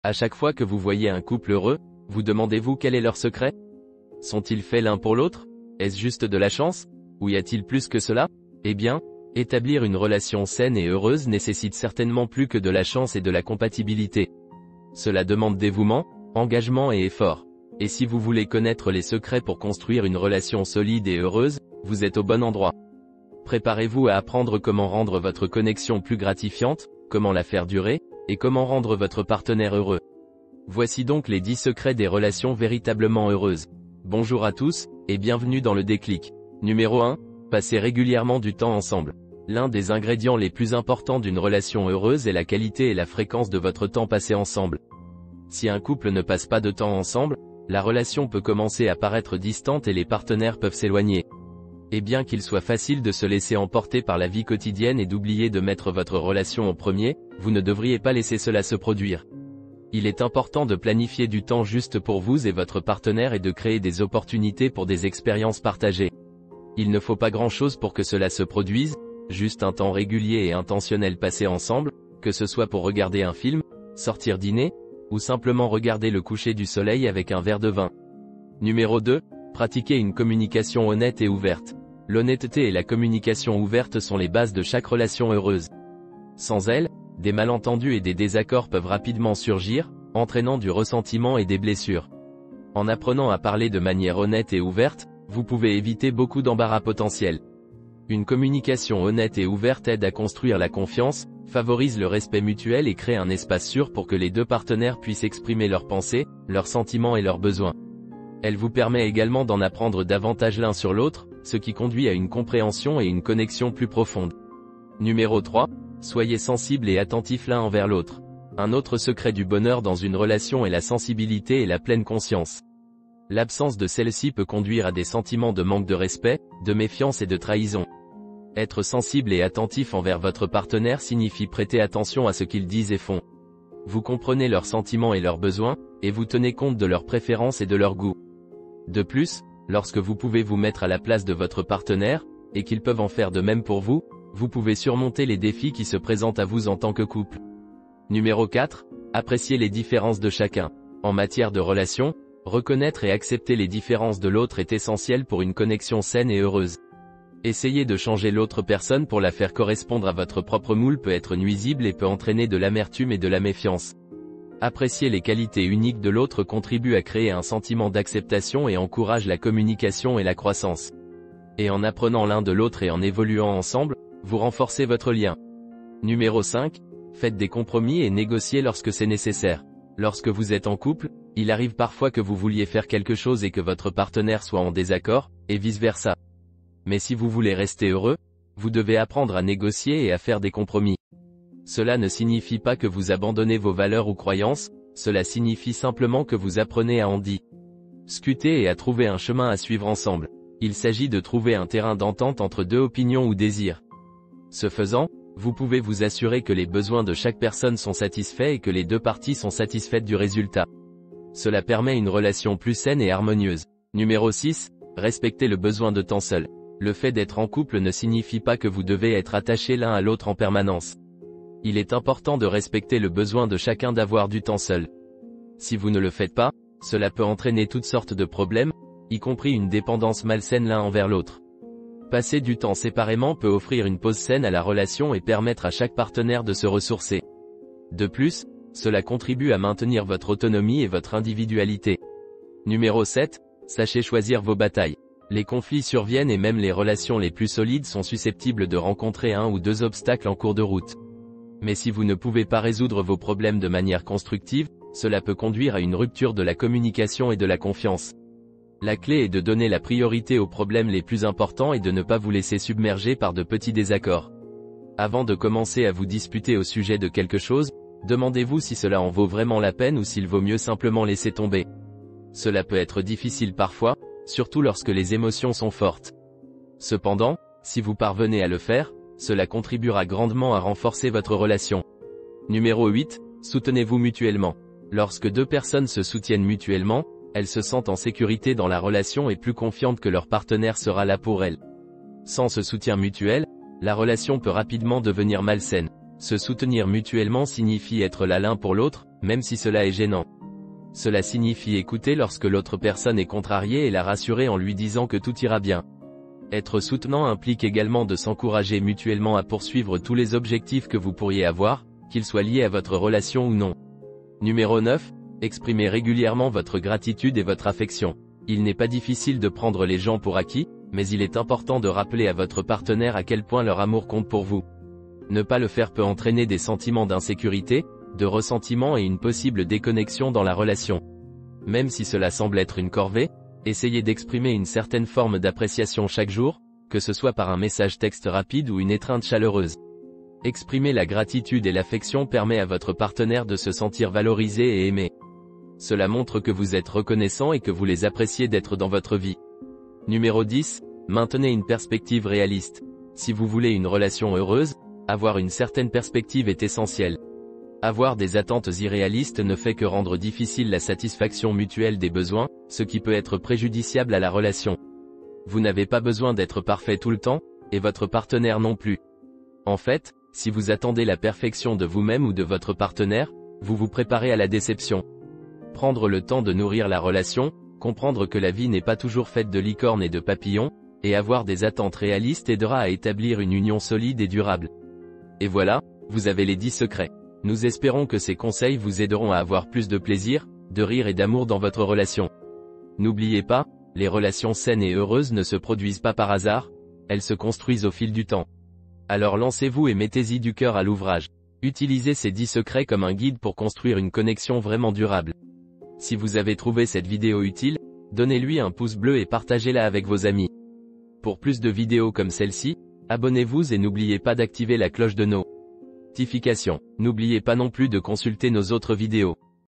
À chaque fois que vous voyez un couple heureux, vous demandez-vous quel est leur secret? Sont-ils faits l'un pour l'autre? Est-ce juste de la chance? Ou y a-t-il plus que cela? Eh bien, établir une relation saine et heureuse nécessite certainement plus que de la chance et de la compatibilité. Cela demande dévouement, engagement et effort. Et si vous voulez connaître les secrets pour construire une relation solide et heureuse, vous êtes au bon endroit. Préparez-vous à apprendre comment rendre votre connexion plus gratifiante, comment la faire durer, et comment rendre votre partenaire heureux. Voici donc les 10 secrets des relations véritablement heureuses. Bonjour à tous, et bienvenue dans le déclic. Numéro 1. Passez régulièrement du temps ensemble. L'un des ingrédients les plus importants d'une relation heureuse est la qualité et la fréquence de votre temps passé ensemble. Si un couple ne passe pas de temps ensemble, la relation peut commencer à paraître distante et les partenaires peuvent s'éloigner. Et bien qu'il soit facile de se laisser emporter par la vie quotidienne et d'oublier de mettre votre relation en premier, vous ne devriez pas laisser cela se produire. Il est important de planifier du temps juste pour vous et votre partenaire et de créer des opportunités pour des expériences partagées. Il ne faut pas grand-chose pour que cela se produise, juste un temps régulier et intentionnel passé ensemble, que ce soit pour regarder un film, sortir dîner, ou simplement regarder le coucher du soleil avec un verre de vin. Numéro 2. Pratiquez une communication honnête et ouverte. L'honnêteté et la communication ouverte sont les bases de chaque relation heureuse. Sans elles, des malentendus et des désaccords peuvent rapidement surgir, entraînant du ressentiment et des blessures. En apprenant à parler de manière honnête et ouverte, vous pouvez éviter beaucoup d'embarras potentiels. Une communication honnête et ouverte aide à construire la confiance, favorise le respect mutuel et crée un espace sûr pour que les deux partenaires puissent exprimer leurs pensées, leurs sentiments et leurs besoins. Elle vous permet également d'en apprendre davantage l'un sur l'autre, ce qui conduit à une compréhension et une connexion plus profonde. Numéro 3. Soyez sensibles et attentifs l'un envers l'autre. Un autre secret du bonheur dans une relation est la sensibilité et la pleine conscience. L'absence de celle-ci peut conduire à des sentiments de manque de respect, de méfiance et de trahison. Être sensible et attentif envers votre partenaire signifie prêter attention à ce qu'ils disent et font. Vous comprenez leurs sentiments et leurs besoins, et vous tenez compte de leurs préférences et de leurs goûts. De plus, lorsque vous pouvez vous mettre à la place de votre partenaire, et qu'ils peuvent en faire de même pour vous, vous pouvez surmonter les défis qui se présentent à vous en tant que couple. Numéro 4. Appréciez les différences de chacun. En matière de relation, reconnaître et accepter les différences de l'autre est essentiel pour une connexion saine et heureuse. Essayer de changer l'autre personne pour la faire correspondre à votre propre moule peut être nuisible et peut entraîner de l'amertume et de la méfiance. Apprécier les qualités uniques de l'autre contribue à créer un sentiment d'acceptation et encourage la communication et la croissance. Et en apprenant l'un de l'autre et en évoluant ensemble, vous renforcez votre lien. Numéro 5. Faites des compromis et négociez lorsque c'est nécessaire. Lorsque vous êtes en couple, il arrive parfois que vous vouliez faire quelque chose et que votre partenaire soit en désaccord, et vice-versa. Mais si vous voulez rester heureux, vous devez apprendre à négocier et à faire des compromis. Cela ne signifie pas que vous abandonnez vos valeurs ou croyances, cela signifie simplement que vous apprenez à en discuter et à trouver un chemin à suivre ensemble. Il s'agit de trouver un terrain d'entente entre deux opinions ou désirs. Ce faisant, vous pouvez vous assurer que les besoins de chaque personne sont satisfaits et que les deux parties sont satisfaites du résultat. Cela permet une relation plus saine et harmonieuse. Numéro 6. Respectez le besoin de temps seul. Le fait d'être en couple ne signifie pas que vous devez être attachés l'un à l'autre en permanence. Il est important de respecter le besoin de chacun d'avoir du temps seul. Si vous ne le faites pas, cela peut entraîner toutes sortes de problèmes, y compris une dépendance malsaine l'un envers l'autre. Passer du temps séparément peut offrir une pause saine à la relation et permettre à chaque partenaire de se ressourcer. De plus, cela contribue à maintenir votre autonomie et votre individualité. Numéro 7. Sachez choisir vos batailles. Les conflits surviennent et même les relations les plus solides sont susceptibles de rencontrer un ou deux obstacles en cours de route. Mais si vous ne pouvez pas résoudre vos problèmes de manière constructive, cela peut conduire à une rupture de la communication et de la confiance. La clé est de donner la priorité aux problèmes les plus importants et de ne pas vous laisser submerger par de petits désaccords. Avant de commencer à vous disputer au sujet de quelque chose, demandez-vous si cela en vaut vraiment la peine ou s'il vaut mieux simplement laisser tomber. Cela peut être difficile parfois, surtout lorsque les émotions sont fortes. Cependant, si vous parvenez à le faire, cela contribuera grandement à renforcer votre relation. Numéro 8. Soutenez-vous mutuellement. Lorsque deux personnes se soutiennent mutuellement, elles se sentent en sécurité dans la relation et plus confiantes que leur partenaire sera là pour elles. Sans ce soutien mutuel, la relation peut rapidement devenir malsaine. Se soutenir mutuellement signifie être là l'un pour l'autre, même si cela est gênant. Cela signifie écouter lorsque l'autre personne est contrariée et la rassurer en lui disant que tout ira bien. Être soutenant implique également de s'encourager mutuellement à poursuivre tous les objectifs que vous pourriez avoir, qu'ils soient liés à votre relation ou non. Numéro 9. Exprimez régulièrement votre gratitude et votre affection. Il n'est pas difficile de prendre les gens pour acquis, mais il est important de rappeler à votre partenaire à quel point leur amour compte pour vous. Ne pas le faire peut entraîner des sentiments d'insécurité, de ressentiment et une possible déconnexion dans la relation. Même si cela semble être une corvée, essayez d'exprimer une certaine forme d'appréciation chaque jour, que ce soit par un message texte rapide ou une étreinte chaleureuse. Exprimer la gratitude et l'affection permet à votre partenaire de se sentir valorisé et aimé. Cela montre que vous êtes reconnaissant et que vous les appréciez d'être dans votre vie. Numéro 10. Maintenez une perspective réaliste. Si vous voulez une relation heureuse, avoir une certaine perspective est essentiel. Avoir des attentes irréalistes ne fait que rendre difficile la satisfaction mutuelle des besoins, ce qui peut être préjudiciable à la relation. Vous n'avez pas besoin d'être parfait tout le temps, et votre partenaire non plus. En fait, si vous attendez la perfection de vous-même ou de votre partenaire, vous vous préparez à la déception. Prendre le temps de nourrir la relation, comprendre que la vie n'est pas toujours faite de licornes et de papillons, et avoir des attentes réalistes aidera à établir une union solide et durable. Et voilà, vous avez les 10 secrets. Nous espérons que ces conseils vous aideront à avoir plus de plaisir, de rire et d'amour dans votre relation. N'oubliez pas, les relations saines et heureuses ne se produisent pas par hasard, elles se construisent au fil du temps. Alors lancez-vous et mettez-y du cœur à l'ouvrage. Utilisez ces 10 secrets comme un guide pour construire une connexion vraiment durable. Si vous avez trouvé cette vidéo utile, donnez-lui un pouce bleu et partagez-la avec vos amis. Pour plus de vidéos comme celle-ci, abonnez-vous et n'oubliez pas d'activer la cloche de notification. N'oubliez pas non plus de consulter nos autres vidéos.